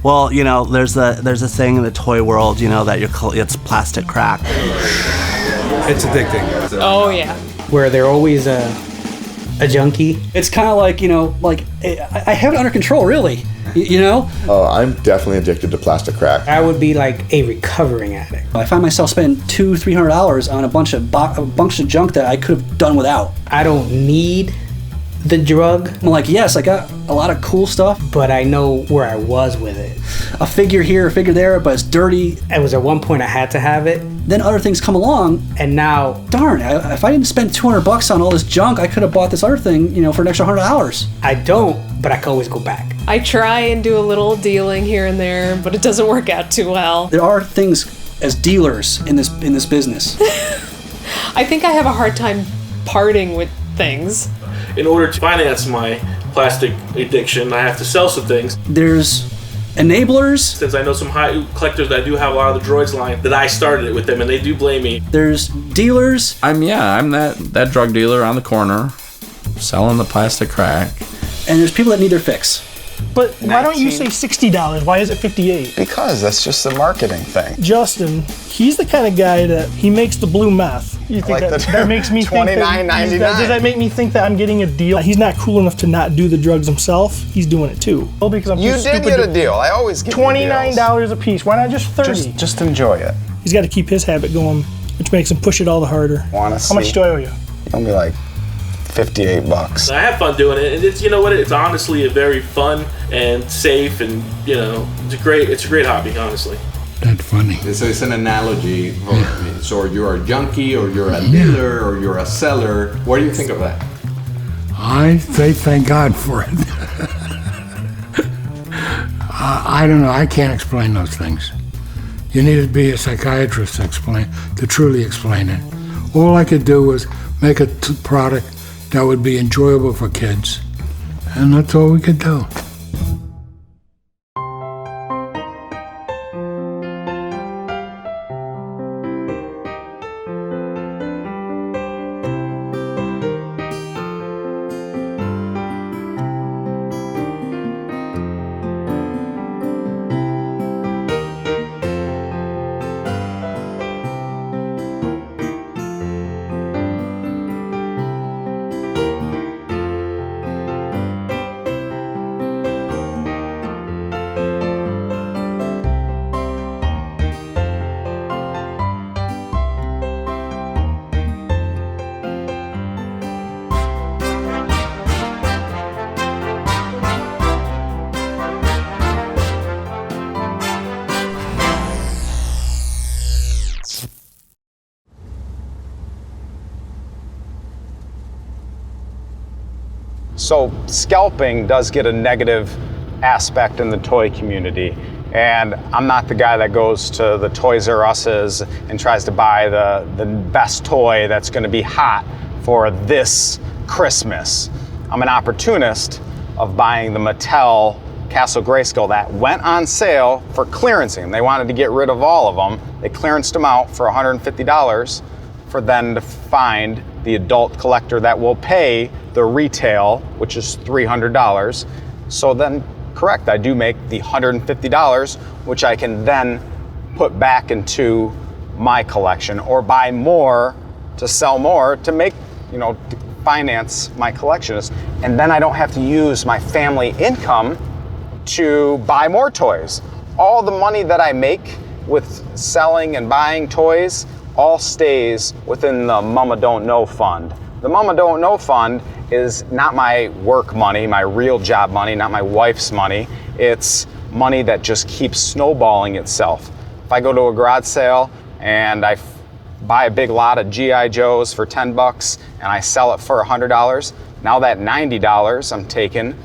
Well, you know, there's a thing in the toy world, you know, that it's plastic crack. It's addicting. Oh yeah. Where they're always a junkie. It's kind of like, you know, like I have it under control, really. You know? Oh, I'm definitely addicted to plastic crack. I would be like a recovering addict. I find myself spending $200-300 on a bunch of junk that I could have done without. I don't need the drug. I'm like, yes, I got a lot of cool stuff, but I know where I was with it. A figure here, a figure there, but it's dirty. It was at one point I had to have it. Then other things come along, and now, darn, if I didn't spend $200 on all this junk, I could have bought this other thing, you know, for an extra $100. I don't, but I can always go back. I try and do a little dealing here and there, but it doesn't work out too well. There are things as dealers in this business. I think I have a hard time parting with things. In order to finance my plastic addiction, I have to sell some things. There's enablers. Since I know some high collectors that do have a lot of the droids line, that I started it with them, and they do blame me. There's dealers. I'm that drug dealer on the corner, selling the plastic crack. And there's people that need their fix. But why don't you say $60? Why is it $58? Because that's just a marketing thing. Justin, he's the kind of guy that he makes the blue meth. You think like that makes me think $29.99. Does that make me think that I'm getting a deal? He's not cool enough to not do the drugs himself. He's doing it too. Well, because I'm you did get a deal. I always get $29 a piece. Why not just $30? Just enjoy it. He's got to keep his habit going, which makes him push it all the harder. How much do I owe you? You owe me like $58. I have fun doing it, and it's, you know what, it's honestly a very fun and safe, and you know, it's a great hobby, honestly. That's funny. So it's an analogy. So you're a junkie, or you're a dealer, or you're a seller. What do you think of that? I say thank God for it. I don't know. I can't explain those things. You need to be a psychiatrist to truly explain it. All I could do was make a product that would be enjoyable for kids, and that's all we could do. So scalping does get a negative aspect in the toy community. And I'm not the guy that goes to the Toys R Us's and tries to buy the best toy that's gonna be hot for this Christmas. I'm an opportunist of buying the Mattel Castle Grayskull that went on sale for clearancing. They wanted to get rid of all of them. They clearanced them out for $150 for them to find the adult collector that will pay the retail, which is $300. So then, correct, I do make the $150, which I can then put back into my collection or buy more to sell more to make, to finance my collection. And then I don't have to use my family income to buy more toys. All the money that I make with selling and buying toys all stays within the Mama Don't Know Fund. The Mama Don't Know Fund is not my work money, my real job money, not my wife's money. It's money that just keeps snowballing itself. If I go to a garage sale and I buy a big lot of G.I. Joes for $10 and I sell it for $100, now that $90 I'm taking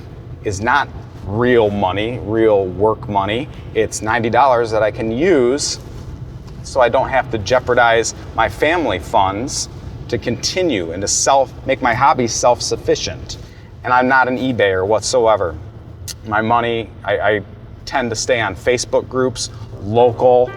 is not real money, real work money. It's $90 that I can use so I don't have to jeopardize my family funds to continue and to make my hobby self-sufficient. And I'm not an eBayer whatsoever. My money, I tend to stay on Facebook groups, local,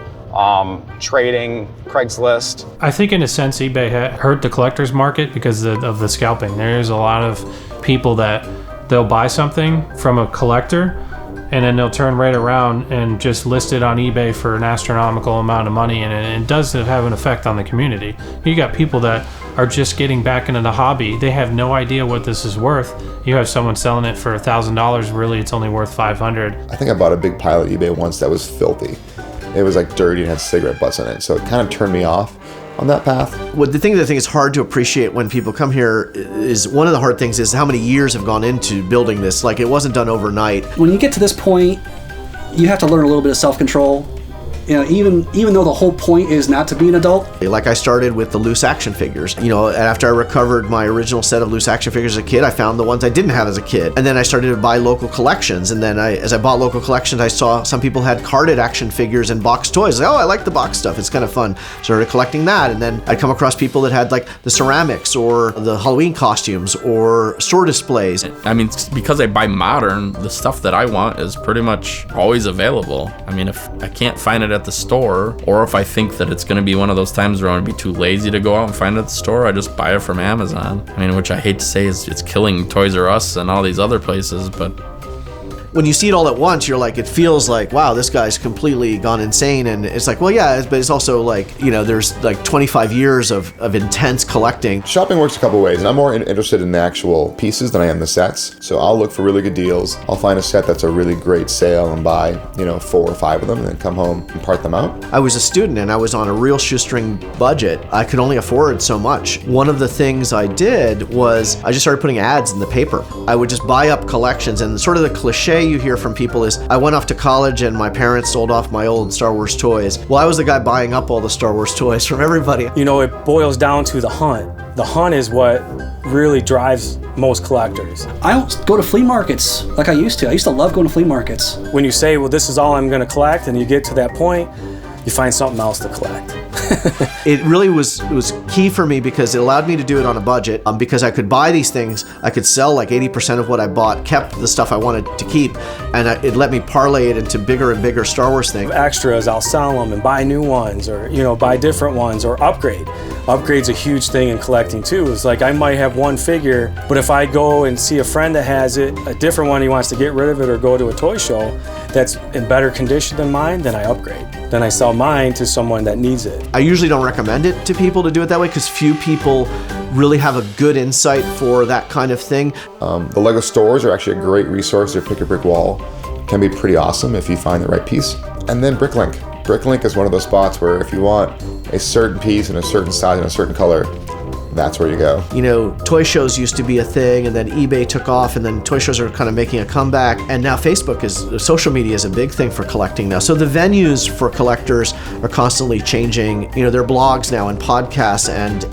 trading, Craigslist. I think in a sense eBay hurt the collector's market because of the scalping. There's a lot of people that they'll buy something from a collector and then they'll turn right around and just list it on eBay for an astronomical amount of money, and it does have an effect on the community. You got people that are just getting back into the hobby. They have no idea what this is worth. You have someone selling it for $1,000. Really, it's only worth $500. I think I bought a big pile at eBay once that was filthy. It was like dirty and had cigarette butts in it, so it kind of turned me off on that path. Well, the thing that I think is hard to appreciate when people come here is one of the hard things is how many years have gone into building this. Like, it wasn't done overnight. When you get to this point, you have to learn a little bit of self-control. You know, even though the whole point is not to be an adult. Like, I started with the loose action figures. You know, after I recovered my original set of loose action figures as a kid, I found the ones I didn't have as a kid. And then I started to buy local collections. And then as I bought local collections, I saw some people had carded action figures and boxed toys. Like, oh, I like the box stuff. It's kind of fun. Started collecting that. And then I'd come across people that had like the ceramics or the Halloween costumes or store displays. I mean, because I buy modern, the stuff that I want is pretty much always available. I mean, if I can't find it at the store, or if I think that it's going to be one of those times where I'm going to be too lazy to go out and find it at the store, I just buy it from Amazon. I mean, which I hate to say is it's killing Toys R Us and all these other places, but when you see it all at once, you're like, it feels like, wow, this guy's completely gone insane. And it's like, well, yeah, but it's also like, you know, there's like 25 years of intense collecting. Shopping works a couple ways, and I'm more interested in the actual pieces than I am the sets. So I'll look for really good deals. I'll find a set that's a really great sale and buy, 4 or 5 of them, and then come home and part them out. I was a student and I was on a real shoestring budget. I could only afford so much. One of the things I did was I just started putting ads in the paper. I would just buy up collections, and sort of the cliche you hear from people is, I went off to college and my parents sold off my old Star Wars toys. Well, I was the guy buying up all the Star Wars toys from everybody. You know, it boils down to the hunt. The hunt is what really drives most collectors. I don't go to flea markets like I used to. I used to love going to flea markets. When you say, well, this is all I'm going to collect, and you get to that point, you find something else to collect. It really was key for me because it allowed me to do it on a budget, because I could buy these things, I could sell like 80% of what I bought, kept the stuff I wanted to keep, and it let me parlay it into bigger and bigger Star Wars things. Extras, I'll sell them and buy new ones, or buy different ones, or upgrade. Upgrade's a huge thing in collecting too. It's like I might have one figure, but if I go and see a friend that has it, a different one, he wants to get rid of it or go to a toy show that's in better condition than mine, then I upgrade. Then I sell mine to someone that needs it. I usually don't recommend it to people to do it that way because few people really have a good insight for that kind of thing. The Lego stores are actually a great resource. Their pick a brick wall can be pretty awesome if you find the right piece. And then Bricklink. Bricklink is one of those spots where if you want a certain piece in a certain size and a certain color, that's where you go. You know, toy shows used to be a thing, and then eBay took off, and then toy shows are kind of making a comeback, and now social media is a big thing for collecting now. So the venues for collectors are constantly changing. You know, there are blogs now and podcasts and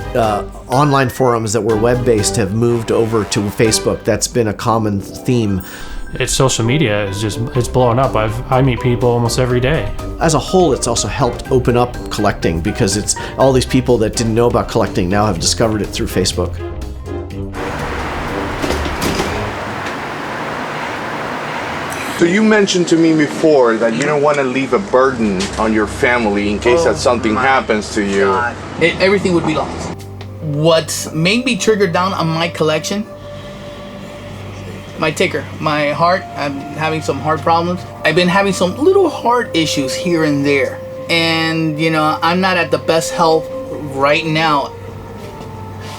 online forums that were web-based have moved over to Facebook. That's been a common theme. It's social media it's blowing up. I meet people almost every day. As a whole, it's also helped open up collecting because it's all these people that didn't know about collecting now have discovered it through Facebook. So you mentioned to me before that you don't want to leave a burden on your family in case that something happens to you. Everything would be lost. What made me trigger down on my collection, my ticker, my heart. I'm having some heart problems. I've been having some little heart issues here and there. And, I'm not at the best health right now.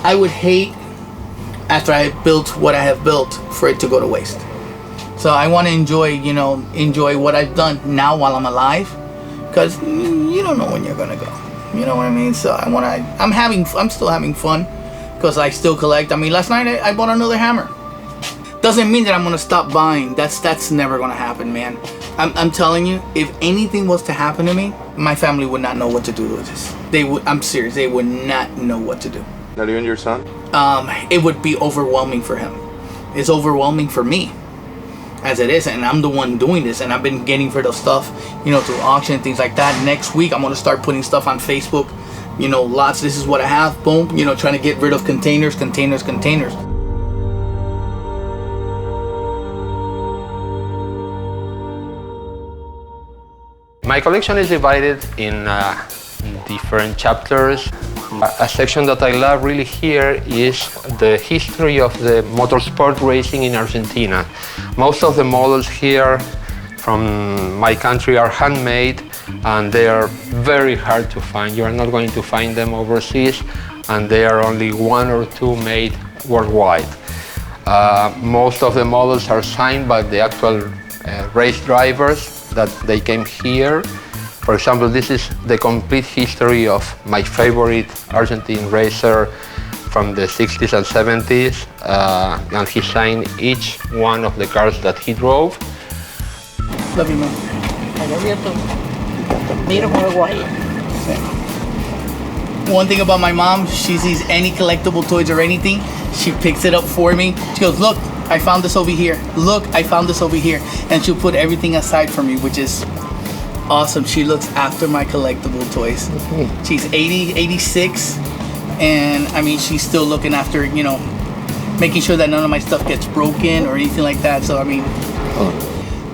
I would hate, after I built what I have built, for it to go to waste. So I want to enjoy what I've done now while I'm alive. Because you don't know when you're going to go. You know what I mean? So I'm still having fun because I still collect. I mean, last night I bought another hammer. Doesn't mean that I'm gonna stop buying. That's never gonna happen, man. I'm telling you, if anything was to happen to me, my family would not know what to do with this. I'm serious, they would not know what to do. Not even your son? It would be overwhelming for him. It's overwhelming for me, as it is, and I'm the one doing this, and I've been getting rid of stuff, through auction and things like that. Next week, I'm gonna start putting stuff on Facebook, lots, this is what I have, boom, trying to get rid of containers. My collection is divided in different chapters. A section that I love really here is the history of the motorsport racing in Argentina. Most of the models here from my country are handmade, and they are very hard to find. You are not going to find them overseas, and they are only 1 or 2 made worldwide. Most of the models are signed by the actual race drivers that they came here. For example, this is the complete history of my favorite Argentine racer from the 60s and 70s, and he signed each one of the cars that he drove. Love you, man. I love you too. Mira cómo guay. One thing about my mom, she sees any collectible toys or anything, she picks it up for me. She goes, look, I found this over here. Look, I found this over here. And she'll put everything aside for me, which is awesome. She looks after my collectible toys. She's 80, 86, and I mean, she's still looking after, you know, making sure that none of my stuff gets broken or anything like that. So, I mean,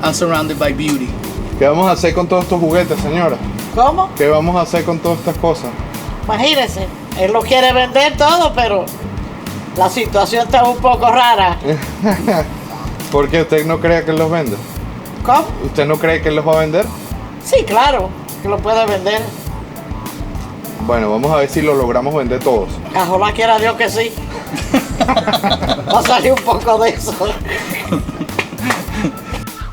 I'm surrounded by beauty. ¿Qué vamos a hacer con todos estos juguetes, señora? ¿Cómo? ¿Qué vamos a hacer con todas estas cosas? Imagínese, él lo quiere vender todo, pero la situación está un poco rara. ¿Por qué usted no cree que los vende? ¿Cómo? ¿Usted no cree que los va a vender? Sí, claro, que lo puede vender. Bueno, vamos a ver si lo logramos vender todos. Ojalá quiera Dios que sí. Va a salir un poco de eso.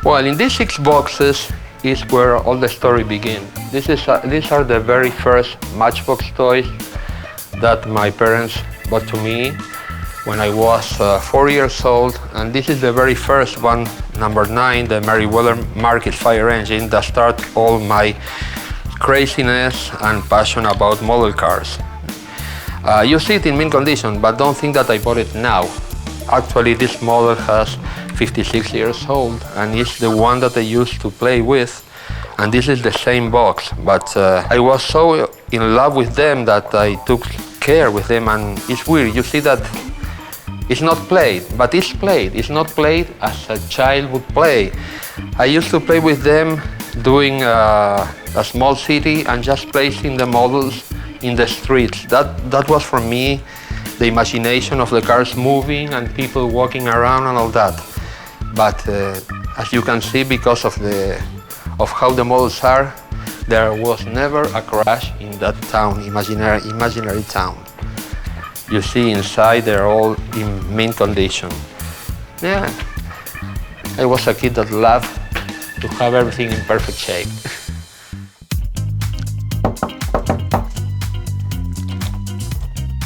Well, in these 6 boxes is where all the story begins. These are the very first Matchbox toys that my parents bought to me when I was 4 years old, and this is the very first one, number 9, the Merriweather Market Fire Engine, that started all my craziness and passion about model cars. You see it in mint condition, but don't think that I bought it now. Actually, this model has 56 years old, and it's the one that I used to play with. And this is the same box, but I was so in love with them that I took care with them, and it's weird. You see that it's not played, but it's played. It's not played as a child would play. I used to play with them doing a small city and just placing the models in the streets. That was for me the imagination of the cars moving and people walking around and all that. But as you can see, because of how the models are, there was never a crash in that town, imaginary town. You see inside they're all in mint condition. Yeah, I was a kid that loved to have everything in perfect shape.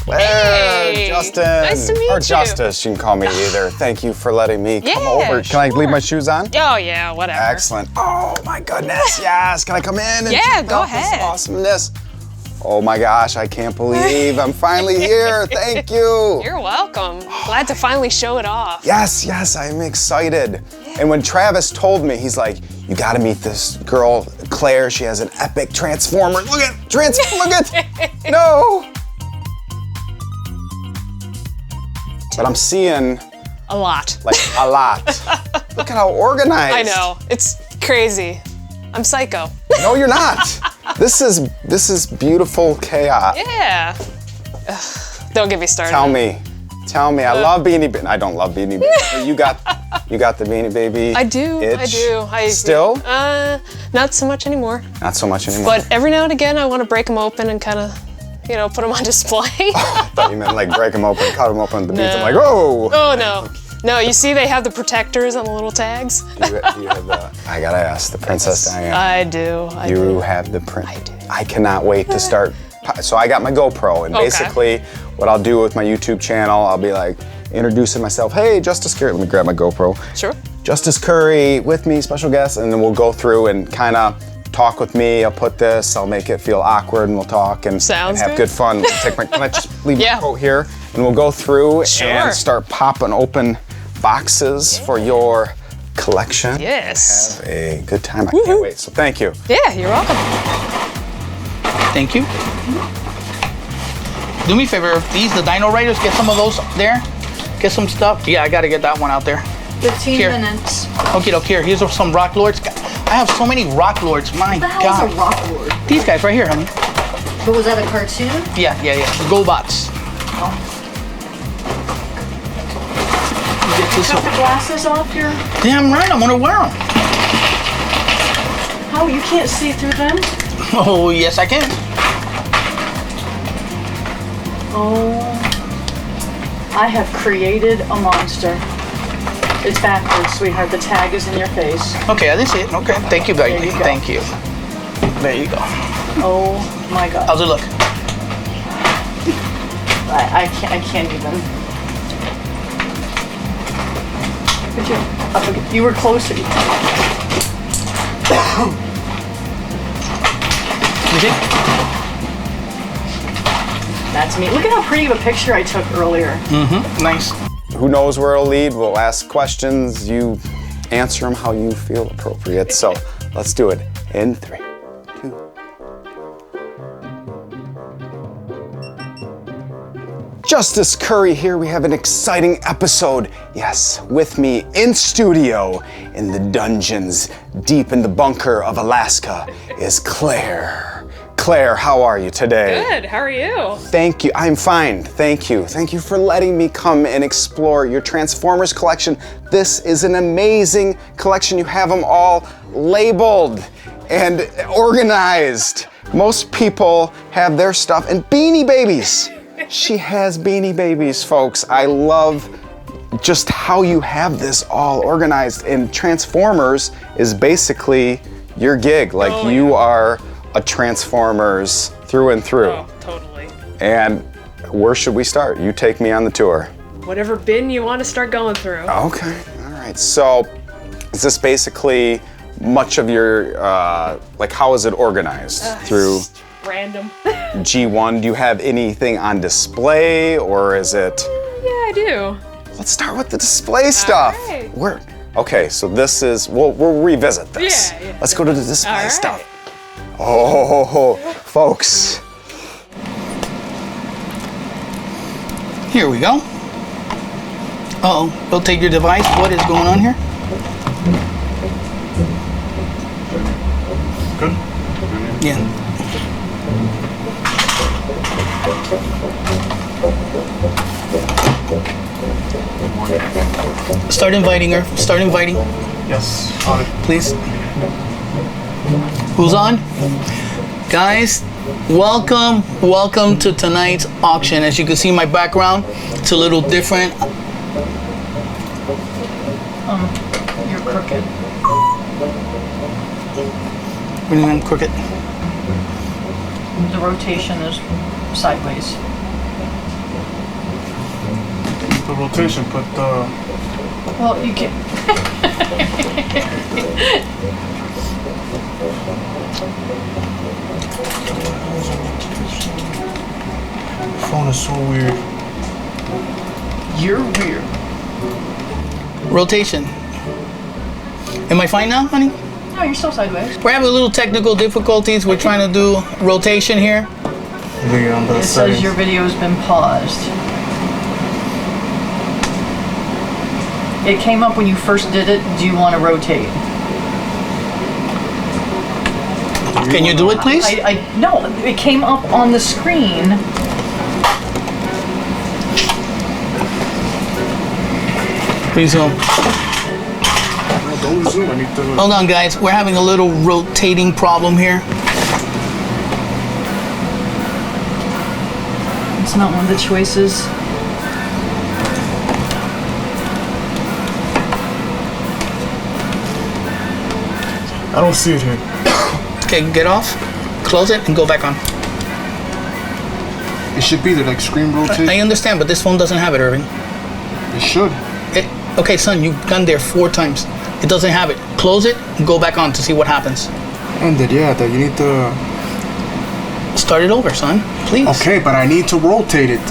Hey, Justin. Nice to meet or you. Justice, you can call me either. Thank you for letting me come over. Can I leave my shoes on? Oh, yeah, whatever. Excellent. Oh, my goodness, yes. Can I come in? And Yeah, check go out this ahead. awesomeness? Oh my gosh, I can't believe I'm finally here. Thank you. You're welcome. Glad to finally show it off. Yes, I'm excited. And when Travis told me, he's like, you gotta meet this girl, Claire. She has an epic transformer. Look at, no. But I'm seeing A lot. like a lot. Look at how organized. I know. It's crazy. I'm psycho. No, you're not. This is beautiful chaos. Yeah. Ugh, don't get me started. Tell me. I love Beanie Baby. I don't love Beanie Baby. You got the Beanie Baby. I do. itch. Still? Not so much anymore. Not so much anymore. But every now and again, I want to break them open and kind of, put them on display. I thought you meant like break them open, cut them open at the beach. No. I'm like, oh. Oh, no. No, you see they have the protectors on the little tags? You have the, I gotta ask, the Princess Diana. I do. You have the print. I cannot wait to start. So I got my GoPro, and Okay. basically what I'll do with my YouTube channel, I'll be like introducing myself. Hey, Justice Curry. Let me grab my GoPro. Sure. Justice Curry with me, special guest, and then we'll go through and kind of talk with me. I'll put this. I'll make it feel awkward, and we'll talk and have good fun. We'll take my. Can I just leave my coat here, and we'll go through and start popping open boxes for your collection. Yes. Have a good time. I can't wait. So thank you. Yeah, you're welcome. Thank you. Do me a favor, these, the Dino Riders, get some of those there. Get some stuff. Yeah, I gotta get that one out there. 15 Here. minutes. Okay, here, here's some Rock Lords. I have so many Rock Lords, my What the hell God. is a Rock Lord? These guys right here, honey. But was that a cartoon? Yeah. The GoBots. Get this Cut one. the glasses off here? Damn right, I'm gonna wear them. How? You can't see through them? Oh, yes, I can. Oh, I have created a monster. It's backwards, sweetheart. The tag is in your face. Okay, I didn't see it. Okay, thank you, baby. Thank you. There you go. Oh my God. How's it look? I can't even. Could you? You were closer. You see? That's me. Look at how pretty of a picture I took earlier. Mm-hmm. Nice. Who knows where it'll lead? We'll ask questions. You answer them how you feel appropriate. So let's do it in 3, 2. Justice Curry here. We have an exciting episode. Yes, with me in studio in the dungeons, deep in the bunker of Alaska, is Claire. Claire, how are you today? Good. How are you? Thank you. I'm fine. Thank you. Thank you for letting me come and explore your Transformers collection. This is an amazing collection. You have them all labeled and organized. Most people have their stuff in Beanie Babies. She has Beanie Babies, folks. I love just how you have this all organized. And Transformers is basically your gig. Like you are a Transformers through and through. Oh, totally. And where should we start? You take me on the tour. Whatever bin you want to start going through. Okay, all right. So is this basically much of your, like how is it organized? Through Random. G1, do you have anything on display or is it? Yeah, I do. Let's start with the display stuff. right. Okay, so this is, we'll revisit this. Yeah. Let's go to the display All right. stuff. Oh, folks. Here we go. Uh-oh, rotate your device. What is going on here? Good? Yeah. Start inviting her. Start inviting. Yes. Please. Who's on? Guys, welcome to tonight's auction. As you can see my background, it's a little different. You're crooked. What do you mean crooked? The rotation is sideways. The rotation, but the... Well, you can. phone is so weird. You're weird. Rotation. Am I fine now, honey? No, you're still sideways. We're having a little technical difficulties. We're trying to do rotation here. It says your video has been paused. It came up when you first did it. Do you want to rotate? Can you do it, please? No, it came up on the screen. Please zoom. Don't zoom, I need to... Hold on, guys. We're having a little rotating problem here. It's not one of the choices. I don't see it here. Okay, get off, close it, and go back on. It should be there, like screen rotate. I understand, but this phone doesn't have it, Irving. It should. Okay, son, you've gone there 4 times. It doesn't have it. Close it and go back on to see what happens. Ended, yeah, that you need to... Start it over, son, please. Okay, but I need to rotate it.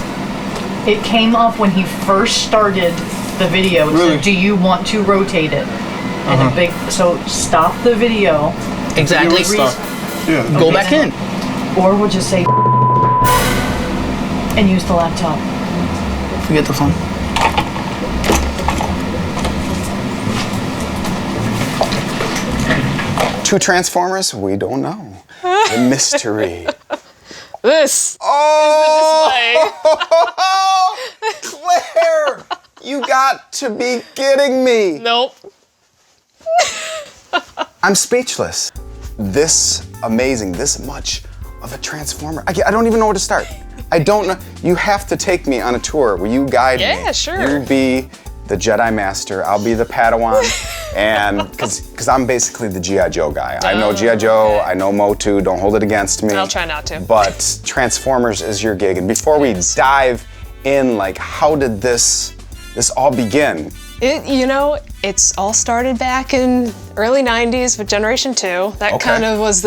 It came up when he first started the video. It said, do you want to rotate it? And a big, so stop the video. Exactly. Yeah. Go back in. Or we'll just say and use the laptop. Forget the phone. Two Transformers? We don't know. The mystery. This is the display. Claire, you got to be kidding me. Nope. I'm speechless. this amazing, this much of a Transformer? I don't even know where to start. I don't know. You have to take me on a tour. Will you guide me? Yeah, sure. You be the Jedi Master. I'll be the Padawan. And because I'm basically the G.I. Joe guy. I know G.I. Joe, I know Motu, don't hold it against me. I'll try not to. But Transformers is your gig. And before we dive in, like, how did this all begin? It's all started back in early 90s with Generation 2. That kind of was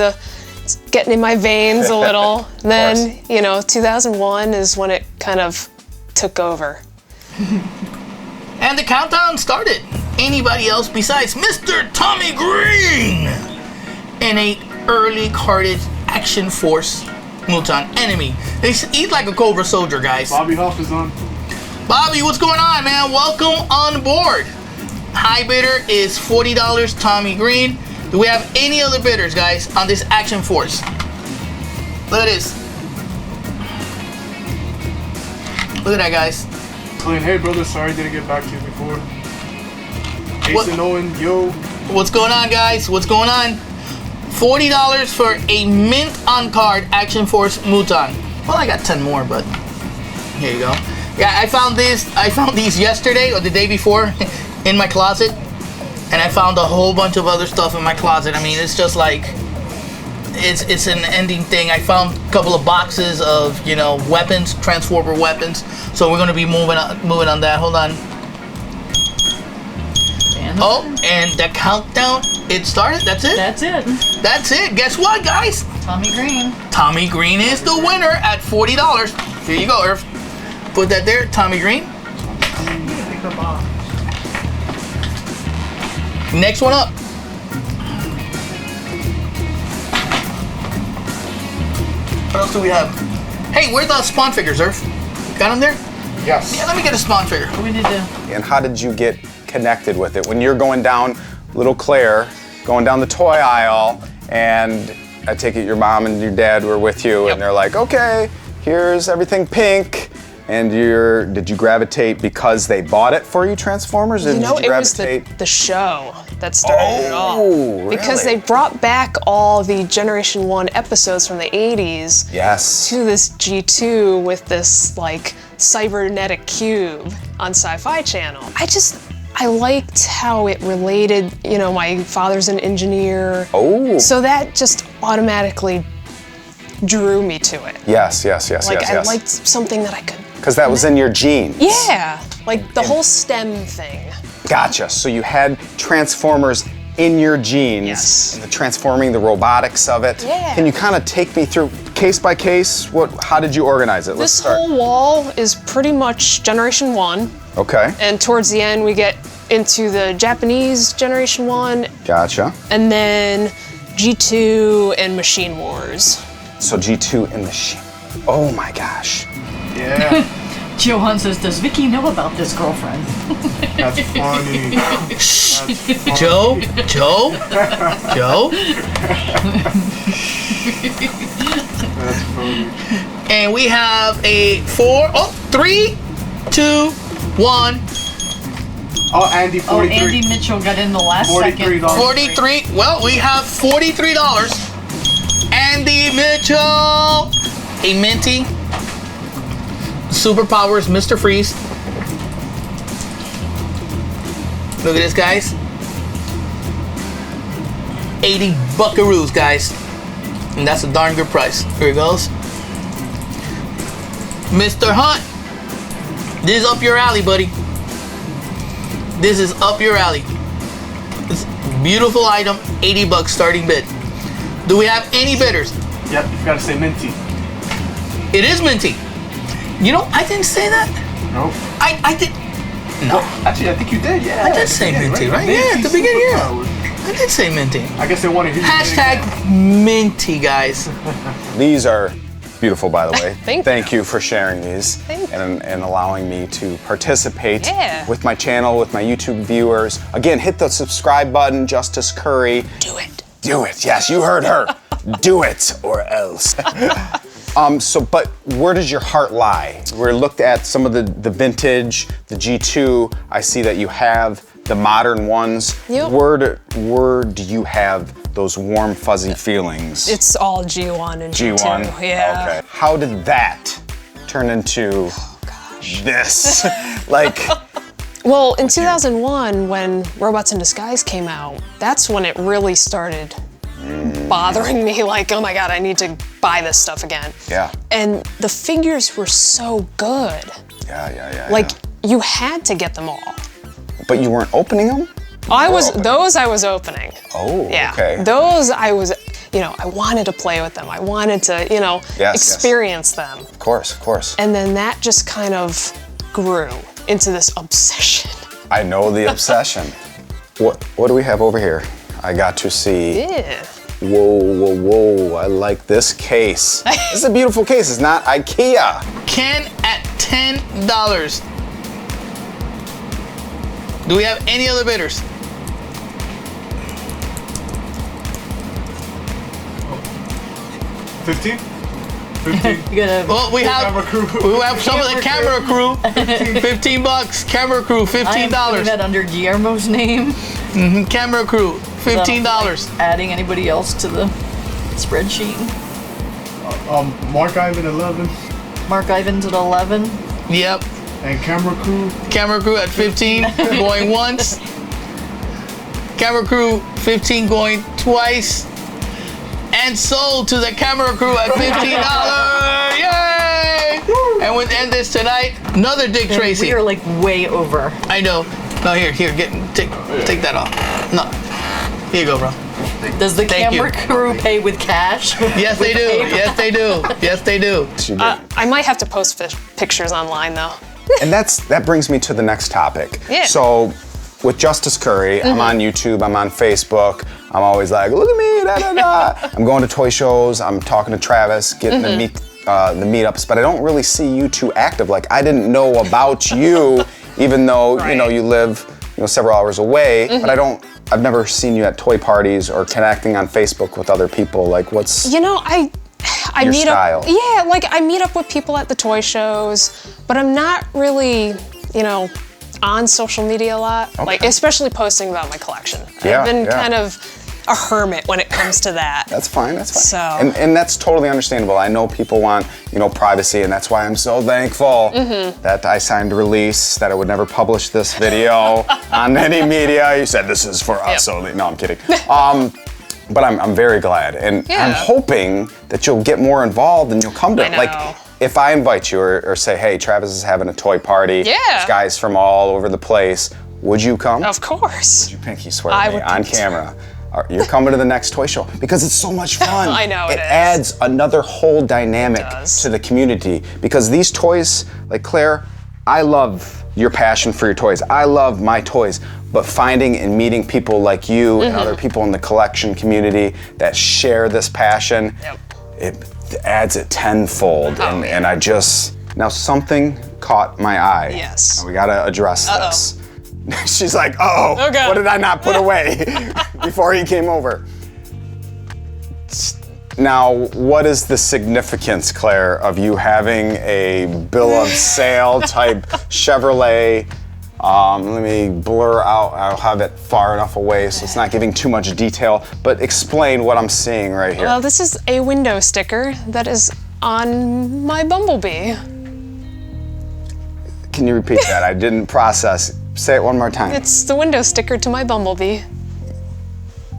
getting in my veins a little. Then, 2001 is when it kind of took over. And the countdown started. Anybody else besides Mr. Tommy Green in a early carded Action Force Muton enemy. He's like a Cobra soldier, guys. Bobby Huff is on. Bobby, what's going on, man? Welcome on board. High bidder is $40, Tommy Green. Do we have any other bidders, guys, on this Action Force? Look at this. Look at that, guys. Clint, hey brother, sorry I didn't get back to you before. Jason Owen, yo. What's going on, guys? What's going on? $40 for a mint on card Action Force Muton. Well, I got 10 more, but here you go. Yeah, I found these yesterday or the day before in my closet, and I found a whole bunch of other stuff in my closet. I mean, it's just like it's an ending thing. I found a couple of boxes of weapons, Transformer weapons. So we're gonna be moving on that. Hold on. Oh, and the countdown, it started. That's it. That's it. That's it. Guess what, guys? Tommy Green. Tommy Green is the winner at $40. Here you go, Irv. Put that there, Tommy Green. Next one up. What else do we have? Hey, where's the Spawn figures, Irv? Got them there? Yes. Yeah, let me get a Spawn figure. We need to. And how did you get connected with it? When you're going down, little Claire, going down the toy aisle, and I take it your mom and your dad were with you, and they're like, okay, here's everything pink. And did you gravitate because they bought it for you, Transformers? Did you gravitate? It was the show that started it all. Really? Because they brought back all the Generation 1 episodes from the 80s to this G2 with this like cybernetic cube on Sci-Fi Channel. I liked how it related, my father's an engineer. Oh. So that just automatically drew me to it. Yes. I liked something that I could. Because that was in your genes. Yeah, like the whole STEM thing. Gotcha. So you had Transformers in your genes. Yes. And the transforming, the robotics of it. Yeah. Can you kind of take me through case by case? How did you organize it? Let's start. This whole wall is pretty much Generation 1. Okay. And towards the end, we get into the Japanese Generation 1. Gotcha. And then G2 and Machine Wars. So G2 and Machine. Oh my gosh. Yeah. Johan says, does Vicky know about this girlfriend? That's funny. That's funny. Joe? That's funny. And we have a 3, 2, 1. Oh, Andy, 43. Oh, Andy Mitchell got in the last second. $43. Well, we have $43. Andy Mitchell. A minty. Superpowers, Mr. Freeze. Look at this, guys. 80 buckaroos, guys. And that's a darn good price. Here it goes. Mr. Hunt. This is up your alley, buddy. This is up your alley. It's a beautiful item, 80 bucks starting bid. Do we have any bidders? Yep, you've got to say minty. It is minty. I didn't say that. No. I did. No. Well, actually, I think you did. Yeah. I did say minty, right? Yeah, at the beginning. Yeah. I did say minty. I guess they want to hear. Hashtag minty, guys. These are beautiful, by the way. Thank you for sharing these and allowing me to participate with my channel, with my YouTube viewers. Again, hit the subscribe button, Justice Curry. Do it. Do it. Yes, you heard her. Do it or else. But where does your heart lie? We looked at some of the vintage, the G2. I see that you have the modern ones. Yep. Where do you have those warm, fuzzy feelings? It's all G1 and G2. G1? Yeah. Okay. How did that turn into this? Like... Well, in 2001, when Robots in Disguise came out, that's when it really started bothering me, like, oh my God, I need to buy this stuff again. Yeah. And the figures were so good. Yeah. Like, you had to get them all. But you weren't opening them? I was opening. Oh, yeah. Okay. Those I was, I wanted to play with them. I wanted to, experience them. Of course. And then that just kind of grew into this obsession. I know the obsession. What do we have over here? I got to see. Yeah. Whoa. I like this case. This is a beautiful case. It's not IKEA. Ken at $10. Do we have any other bidders? $15? Well, we have some of the camera crew. $15. Camera crew, $15. I'm putting that under Guillermo's name. Camera crew, $15. So, adding anybody else to the spreadsheet. Mark Ivan 11. Mark Ivan's at 11. Yep. And camera crew. Camera crew at 15, going once. Camera crew 15 going twice. And sold to the camera crew at $15. Yay! And we'll end this tonight. Another Dick Tracy. We are like way over. I know. No, here, take that off. No. Here you go, bro. Does the camera crew pay with cash? Yes, they do. Yes, they do. I might have to post pictures online though. And that brings me to the next topic. Yeah. So, with Justice Curry, I'm on YouTube, I'm on Facebook. I'm always like, look at me, da da da. I'm going to toy shows. I'm talking to Travis, getting the meetups, but I don't really see you too active. Like, I didn't know about you, even though you live several hours away. But I've never seen you at toy parties or connecting on Facebook with other people. Like, what's I your meet style? up. Yeah, like I meet up with people at the toy shows, but I'm not really, on social media a lot. Okay. Like especially posting about my collection. Yeah, I've been kind of a hermit when it comes to that. That's fine. So and that's totally understandable. I know people want privacy, and that's why I'm so thankful that I signed a release that I would never publish this video on any media. You said this is for us only. No, I'm kidding. But I'm very glad, and I'm hoping that you'll get more involved and you'll come to it. Like, if I invite you or say, hey, Travis is having a toy party, there's guys from all over the place, would you come? Of course. Would you pinky swear to me on camera? You're coming to the next toy show because it's so much fun. I know it is. Adds another whole dynamic to the community because these toys, like Claire, I love your passion for your toys. I love my toys, but finding and meeting people like you and other people in the collection community that share this passion, it adds it tenfold. And I just, now something caught my eye. Yes. And we gotta address this. She's like, what did I not put away before he came over? Now, what is the significance, Claire, of you having a bill of sale type Chevrolet? Let me blur out, I'll have it far enough away so it's not giving too much detail, but explain what I'm seeing right here. Well, this is a window sticker that is on my Bumblebee. Can you repeat that? I didn't process. Say it one more time. It's the window sticker to my Bumblebee.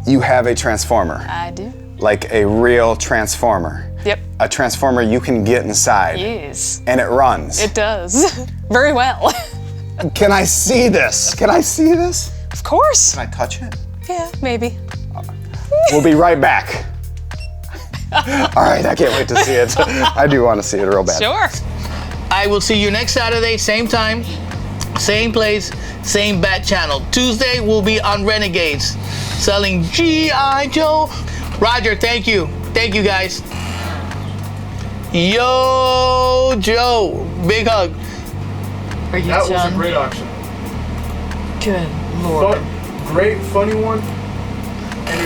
You have a transformer. I do. Like a real transformer. Yep. A transformer you can get inside. Yes. And it runs. It does. Very well. Can I see this? Can I see this? Of course. Can I touch it? Yeah, maybe. We'll be right back. All right, I can't wait to see it. I do want to see it real bad. Sure. I will see you next Saturday, same time, same place, same Bat channel. Tuesday we'll be on Renegades, selling G.I. Joe. Roger, thank you. Thank you, guys. Yo, Joe, big hug. Are you That was done? a great auction. Good Lord. Great, funny one.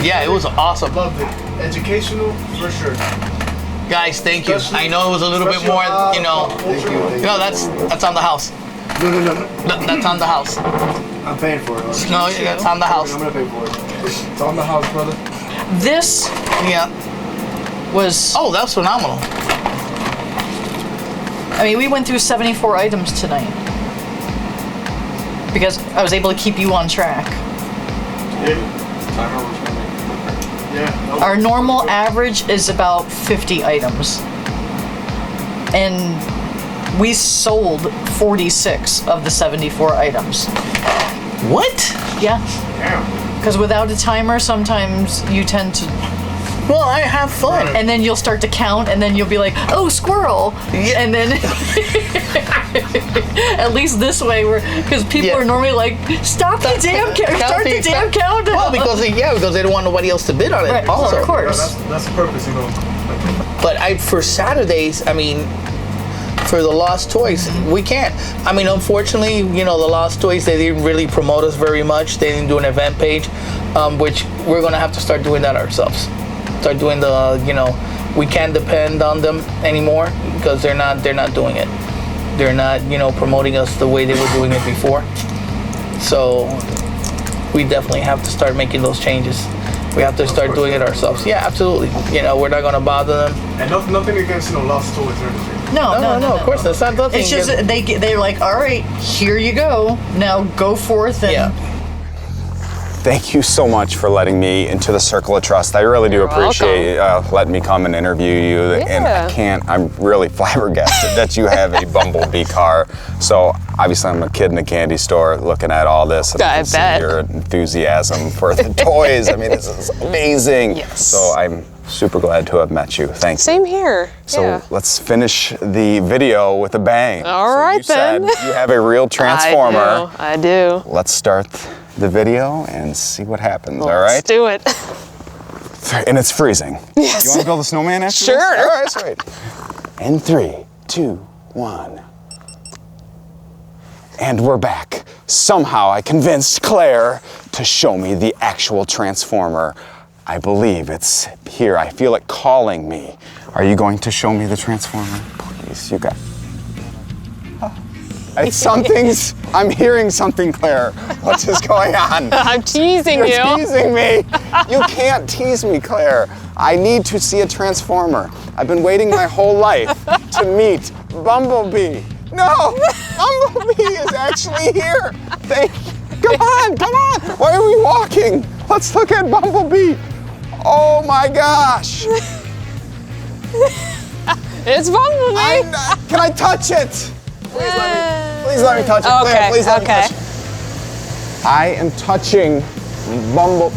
Yeah, it was awesome. Loved it. Educational, for sure. Guys, thank you. I know it was a little bit more, Thank you. that's on the house. No. That's on the house. I'm paying for it. Right? No, it's on the house. I'm gonna pay for it. It's on the house, brother. This was... Oh, that's phenomenal. I mean, we went through 74 items tonight. Because I was able to keep you on track. Yeah. Our normal average is about 50 items. And we sold 46 of the 74 items. What? Yeah. Because without a timer, sometimes you tend to... Well, I have fun. And then you'll start to count, and then you'll be like, oh, squirrel. And then... At least this way, because people are normally like, stop the damn count, start the damn countdown. Well, because they don't want nobody else to bid on it. Right, also, of course. That's the purpose, you know. But for Saturdays, I mean, for the Lost Toys, we can't. I mean, unfortunately, the Lost Toys, they didn't really promote us very much. They didn't do an event page, which we're gonna have to start doing that ourselves. Start doing the, we can't depend on them anymore because they're not doing it. They're not, promoting us the way they were doing it before. So we definitely have to start making those changes. We have to start doing it ourselves. Yeah, absolutely. We're not going to bother them. And nothing against Lost Toys or anything. No, of course that's not nothing. It's just they're like, all right, here you go. Now go forth and. Thank you so much for letting me into the circle of trust. I really do appreciate letting me come and interview you. Yeah. And I'm really flabbergasted that you have a Bumblebee car. So obviously I'm a kid in a candy store looking at all this. And I bet. Your enthusiasm for the toys. I mean, this is amazing. Yes. So I'm super glad to have met you. Thank you. Same here. So let's finish the video with a bang. All right, then. Said you have a real transformer. I do. Let's start the video and see what happens, all right? Let's do it. And it's freezing. Yes. You want to build a snowman after Sure. this? All right, sweet. In 3, 2, 1. And we're back. Somehow I convinced Claire to show me the actual transformer. I believe it's here. I feel it calling me. Are you going to show me the transformer? Please, you got... I'm hearing something, Claire. What is going on? I'm teasing you. You're teasing me. You can't tease me, Claire. I need to see a transformer. I've been waiting my whole life to meet Bumblebee. No, Bumblebee is actually here. Come on. Why are we walking? Let's look at Bumblebee. Oh my gosh. It's Bumblebee. Can I touch it? Please let me touch it. Okay, Claire, please let me touch it. I am touching Bumblebee.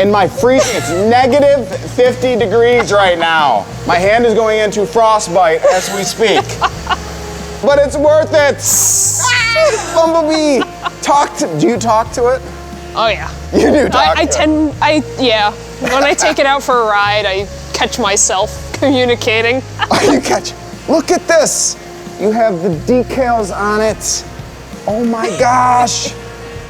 In my freezing, it's negative 50 degrees right now. My hand is going into frostbite as we speak. But it's worth it. Bumblebee, do you talk to it? Oh yeah. You do talk to it. Yeah. When I take it out for a ride, I catch myself communicating. Look at this. You have the decals on it. Oh my gosh.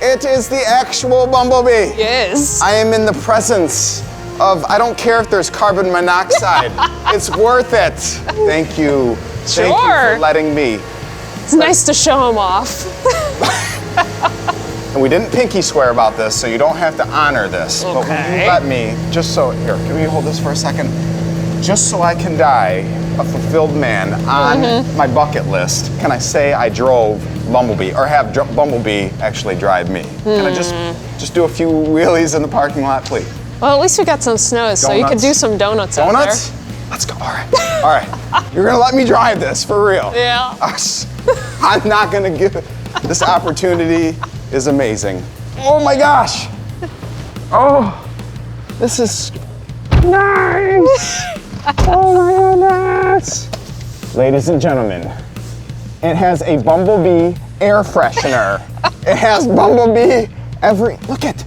It is the actual Bumblebee. Yes. I am in the presence of, I don't care if there's carbon monoxide. It's worth it. Thank you. Sure. Thank you for letting me. It's nice to show him off. And we didn't pinky swear about this, so you don't have to honor this. Okay. But will you let me, here, can we hold this for a second? Just so I can die a fulfilled man on my bucket list, can I say I drove Bumblebee, or have Bumblebee actually drive me? Can I just do a few wheelies in the parking lot, please? Well, at least we got some snow, so you could do some donuts out there. Let's go, all right. You're gonna let me drive this, for real. Yeah. I'm not gonna give it, this opportunity is amazing. Oh my gosh. Oh, this is nice. Oh my goodness. Ladies and gentlemen, it has a Bumblebee air freshener. It has Bumblebee look at.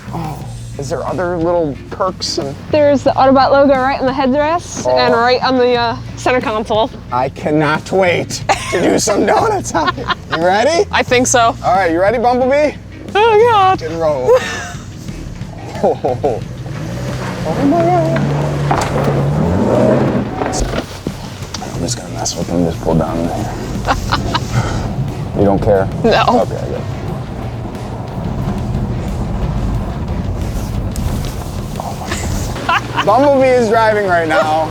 Oh, is there other little perks? There's the Autobot logo right on the headrest and right on the center console. I cannot wait to do some donuts on it. You ready? I think so. All right, you ready, Bumblebee? Oh God. Rock and roll. Oh my God. I'm just gonna mess with them, just pull down in here. You don't care? No. Okay, I got it. Bumblebee is driving right now.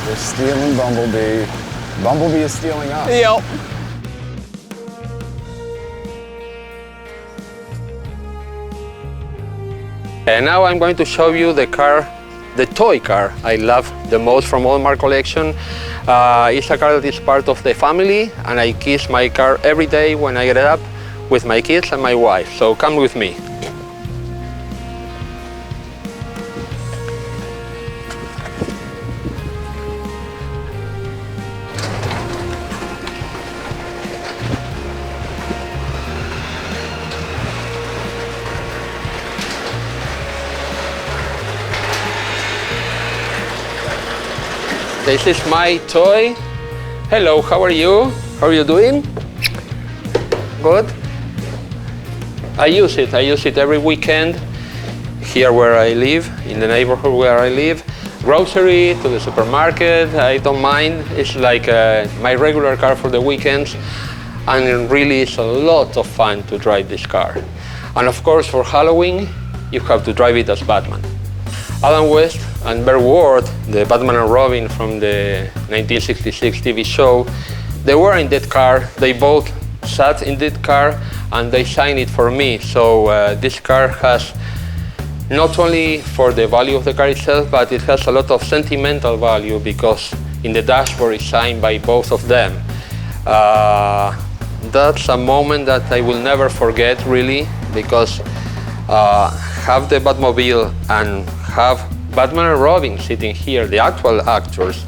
We're stealing Bumblebee. Bumblebee is stealing us. Yep. And now I'm going to show you the car, the toy car I love the most from all my collection. It's a car that is part of the family, and I kiss my car every day when I get up with my kids and my wife. So come with me. This is my toy. Hello, how are you? How are you doing? Good. I use it every weekend here where I live, in the neighborhood where I live. Grocery, to the supermarket, I don't mind. It's like my regular car for the weekends, and really it's a lot of fun to drive this car. And of course for Halloween, you have to drive it as Batman. Adam West and Burt Ward, the Batman and Robin from the 1966 TV show, they were in that car. They both sat in that car and they signed it for me. So this car has not only for the value of the car itself, but it has a lot of sentimental value because in the dashboard it's signed by both of them. That's a moment that I will never forget, really, because have the Batmobile and have Batman and Robin sitting here, the actual actors,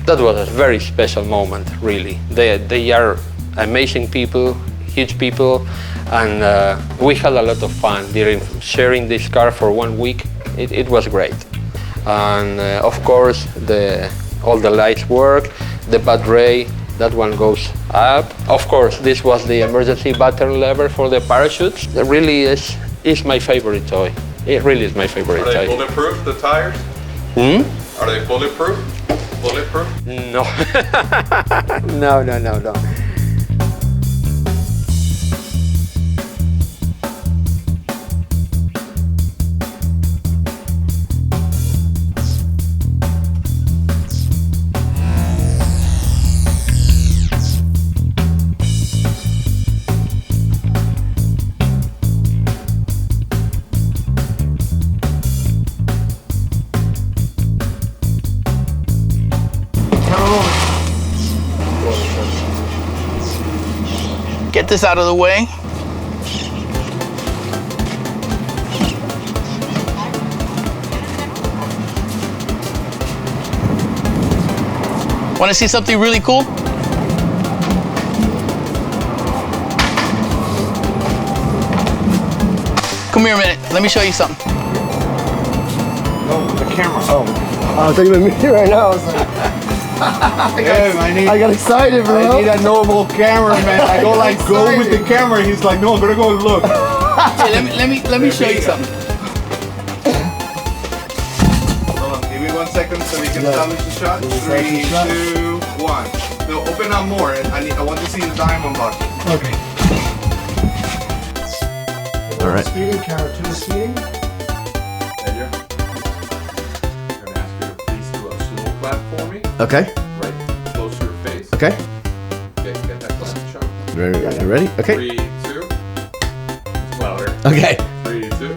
that was a very special moment, really. They are amazing people, huge people, and we had a lot of fun during sharing this car for 1 week. It was great. And of course, all the lights work, the bat ray, that one goes up. Of course, this was the emergency button lever for the parachutes. It really is my favorite toy. It really is my favorite toy. Are they bulletproof, the tires? Are they bulletproof? Bulletproof? No. No. Get this out of the way. Want to see something really cool? Come here a minute. Let me show you something. Oh, the camera. Oh, I thought you meant me right now. I was like, I got excited, bro. I need a normal cameraman. I go like, go with the camera. He's like, no, I'm gonna go look. Hey, let me show you something. Hold on, give me 1 second so we can establish the shot. 3, 2, 1. No, open up more. I want to see the diamond button. Okay. All right. Speeding, camera 2 is speeding. I'm gonna ask you to please do a slow clap for me. Okay. Right close to your face. Okay. Okay, get that clap shot. You ready? Okay. 3, 2. It's louder. Okay. 3, 2.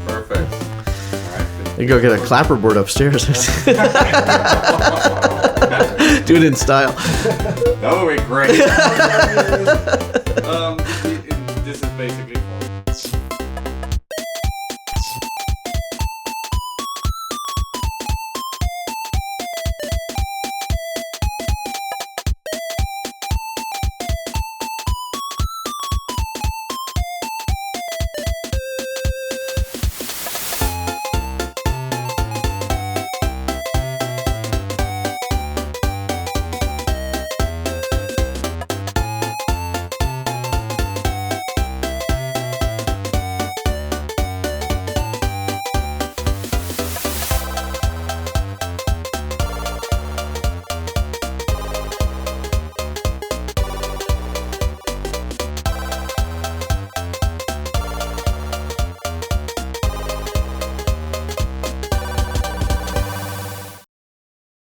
Perfect. All right. You go get a clapperboard upstairs. Do it in style. That would be great.